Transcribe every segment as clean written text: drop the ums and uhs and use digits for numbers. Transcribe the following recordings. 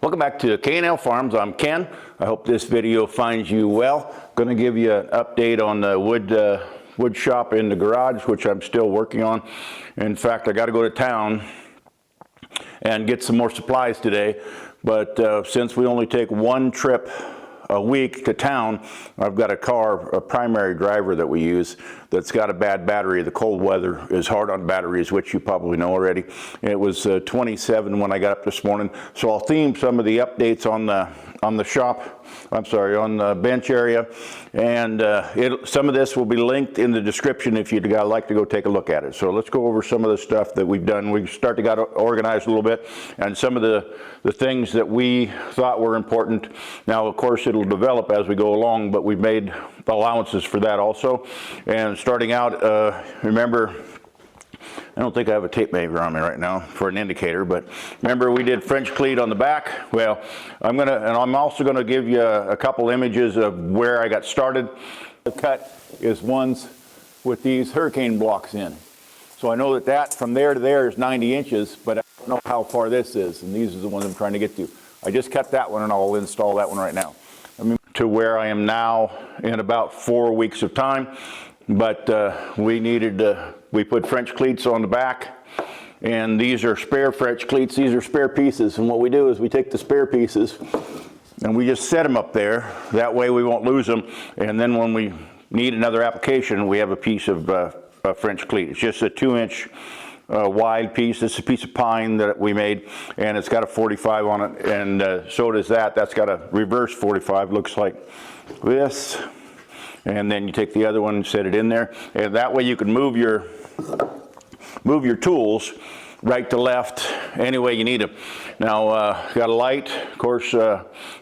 Welcome back to K&L Farms. I'm Ken. I hope this video finds you well. Going to give you an update on the wood shop in the garage, which I'm still working on. In fact, I got to go to town and get some more supplies today. But since we only take one trip a week to town, I've got a primary driver that we use that's got a bad battery. The cold weather is hard on batteries, which you probably know already. It was 27 when I got up this morning, so I'll theme some of the updates on the shop, on the bench area, and some of this will be linked in the description if you'd like to go take a look at it. So let's go over some of the stuff that we've done. We start to get organized a little bit, and some of the things that we thought were important. Now, of course, it'll develop as we go along, but we've made allowances for that also. And starting out, remember, I don't think I have a tape measure on me right now for an indicator, but remember we did French cleat on the back? Well, I'm also gonna give you a couple images of where I got started. The cut is ones with these hurricane blocks in. So I know that from there to there is 90 inches, but I don't know how far this is, and these are the ones I'm trying to get to. I just cut that one and I'll install that one right now. To where I am now in about 4 weeks of time, but we put French cleats on the back, and these are spare French cleats. These are spare pieces, and what we do is we take the spare pieces and we just set them up there. That way we won't lose them, and then when we need another application, we have a piece of French cleat. It's just a 2-inch wide piece. It's a piece of pine that we made, and it's got a 45 on it, and so does that. That's got a reverse 45, looks like this. And then you take the other one and set it in there, and that way you can move your tools right to left any way you need them. Now, got a light, of course,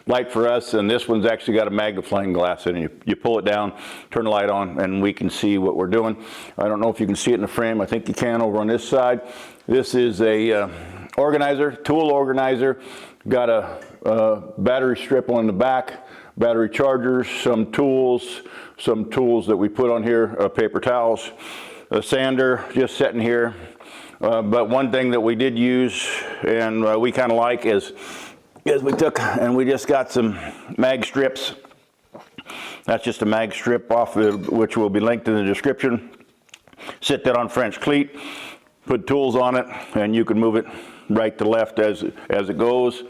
light for us, and this one's actually got a magnifying glass in it. You pull it down, turn the light on, and we can see what we're doing. I don't know if you can see it in the frame. I think you can over on this side. This is a tool organizer. Got a battery strip on the back, battery chargers, some tools that we put on here, paper towels, a sander just sitting here. But one thing that we did use and we kind of like is we took and we just got some mag strips. That's just a mag strip off which will be linked in the description. Sit that on French cleat, put tools on it, and you can move it right to left as it goes.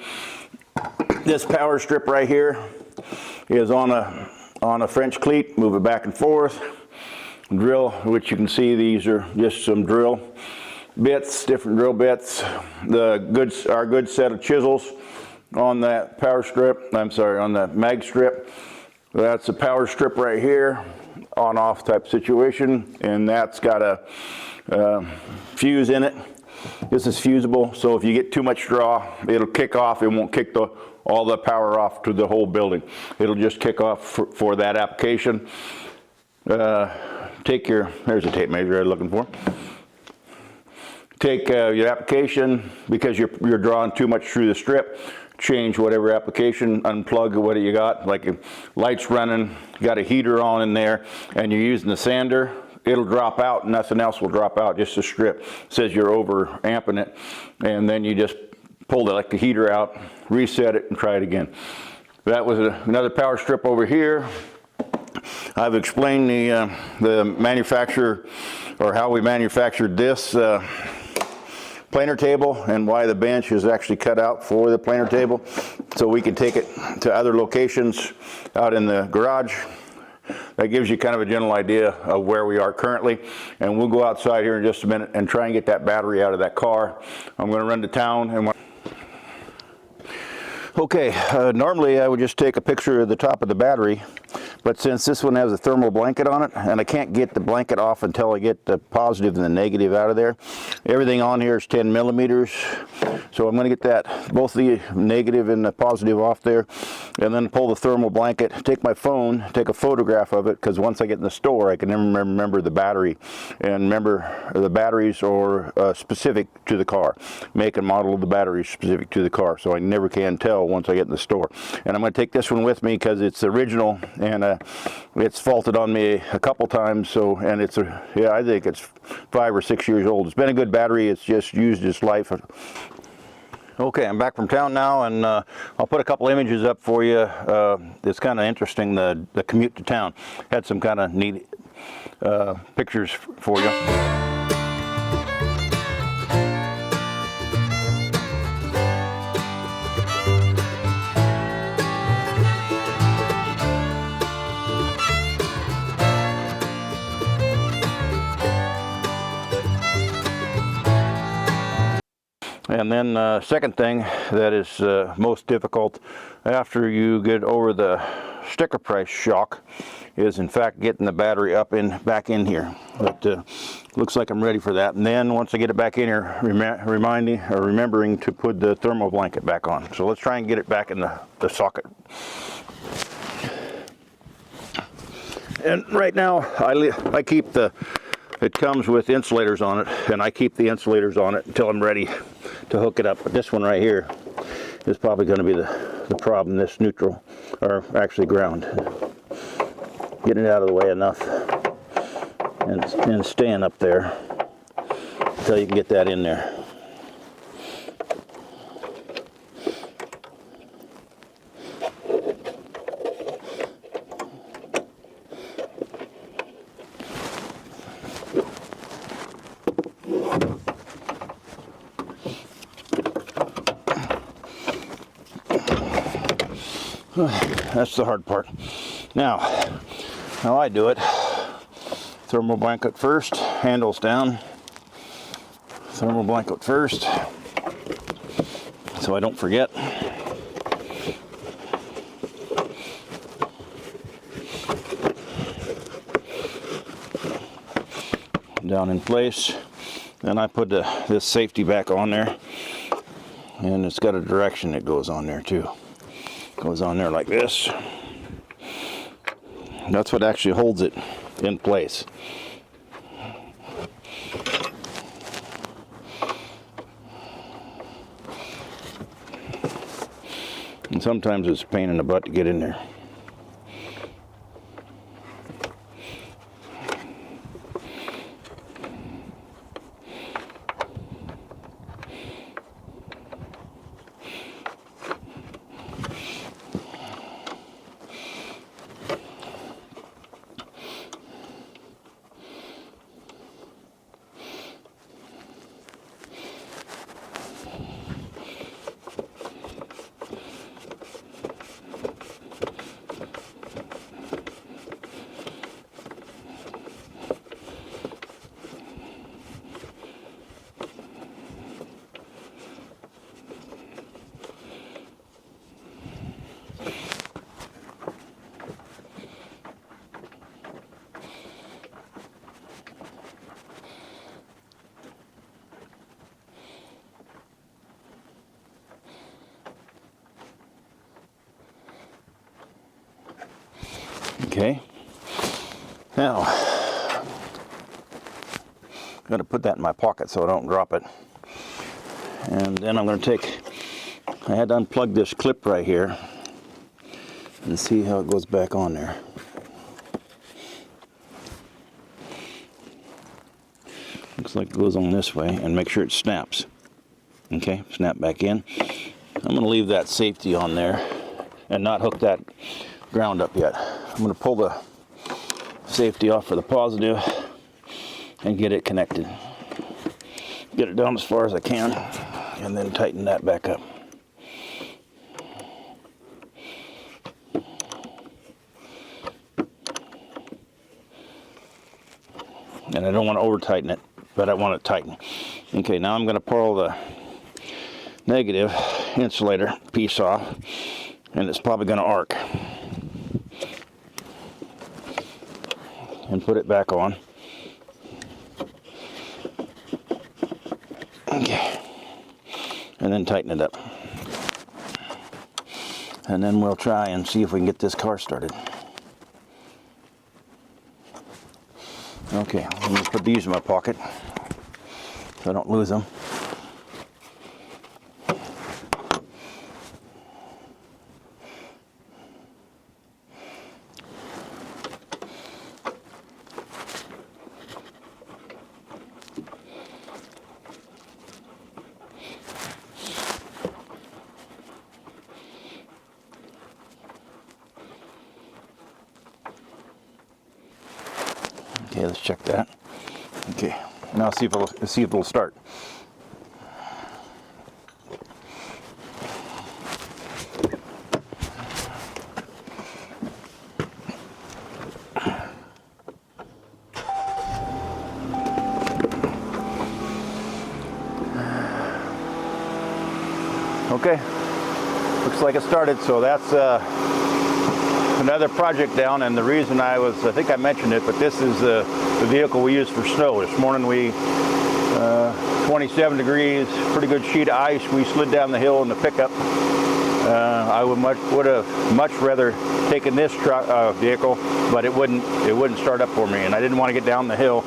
This power strip right here is on a French cleat. Move it back and forth. Drill, which you can see these are just some drill bits, different drill bits. Our good set of chisels on that power strip. On that mag strip. That's a power strip right here, on-off type situation, and that's got a fuse in it. This is fusible, so if you get too much draw, it'll kick off. It won't kick all the power off to the whole building. It'll just kick off for that application. There's a tape measure I'm looking for. Take your application, because you're drawing too much through the strip, change whatever application, unplug what you got, like lights running, you got a heater on in there, and you're using the sander, it'll drop out, nothing else will drop out, just the strip. It says you're over amping it, and then you just pull the heater out, reset it, and try it again. That was another power strip over here. I've explained the manufacturer, or how we manufactured this planer table, and why the bench is actually cut out for the planer table, so we can take it to other locations out in the garage. That gives you kind of a general idea of where we are currently, and we'll go outside here in just a minute and try and get that battery out of that car. I'm going to run to town and okay, normally I would just take a picture of the top of the battery, but since this one has a thermal blanket on it, and I can't get the blanket off until I get the positive and the negative out of there. Everything on here is 10 millimeters, so I'm going to get both the negative and the positive off there, and then pull the thermal blanket, take my phone, take a photograph of it, because once I get in the store I can never remember the battery, and remember the batteries are specific to the car. Make and model of the battery specific to the car, so I never can tell once I get in the store. And I'm going to take this one with me because it's original, and it's faulted on me a couple times, so, and I think it's 5 or 6 years old. It's been a good battery, it's just used its life. Okay, I'm back from town now, and I'll put a couple images up for you. It's kind of interesting, the commute to town. Had some kind of neat pictures for you. And then second thing that is most difficult after you get over the sticker price shock is in fact getting the battery back in here. But looks like I'm ready for that. And then once I get it back in here, remembering to put the thermal blanket back on. So let's try and get it back in the socket. And right now I keep it comes with insulators on it, and I keep the insulators on it until I'm ready to hook it up. But this one right here is probably going to be the problem, this neutral, or actually ground. Getting it out of the way enough and staying up there until you can get that in there. That's the hard part. Now how I do it, thermal blanket first, handles down, thermal blanket first, so I don't forget. Down in place. Then I put this safety back on there, and it's got a direction that goes on there too. Goes on there like this. That's what actually holds it in place. And sometimes it's a pain in the butt to get in there. Okay, now got to put that in my pocket so I don't drop it. And then I'm going to I had to unplug this clip right here and see how it goes back on there. Looks like it goes on this way, and make sure it snaps. Okay, snap back in. I'm going to leave that safety on there and not hook that ground up yet. I'm going to pull the safety off for the positive and get it connected. Get it down as far as I can and then tighten that back up. And I don't want to over tighten it, but I want it tighten. Okay, now I'm going to pull the negative insulator piece off, and it's probably going to arc. And put it back on. Okay. And then tighten it up. And then we'll try and see if we can get this car started. Okay, I'm going to put these in my pocket so I don't lose them. Okay, let's check that. Okay, now see if it'll start. Okay, looks like it started, so that's another project down, and the reason I think I mentioned it, but this is the vehicle we use for snow. This morning 27 degrees, pretty good sheet of ice. We slid down the hill in the pickup. I would have much rather taken this vehicle, but it wouldn't start up for me, and I didn't want to get down the hill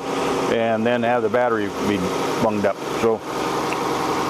and then have the battery be bunged up. So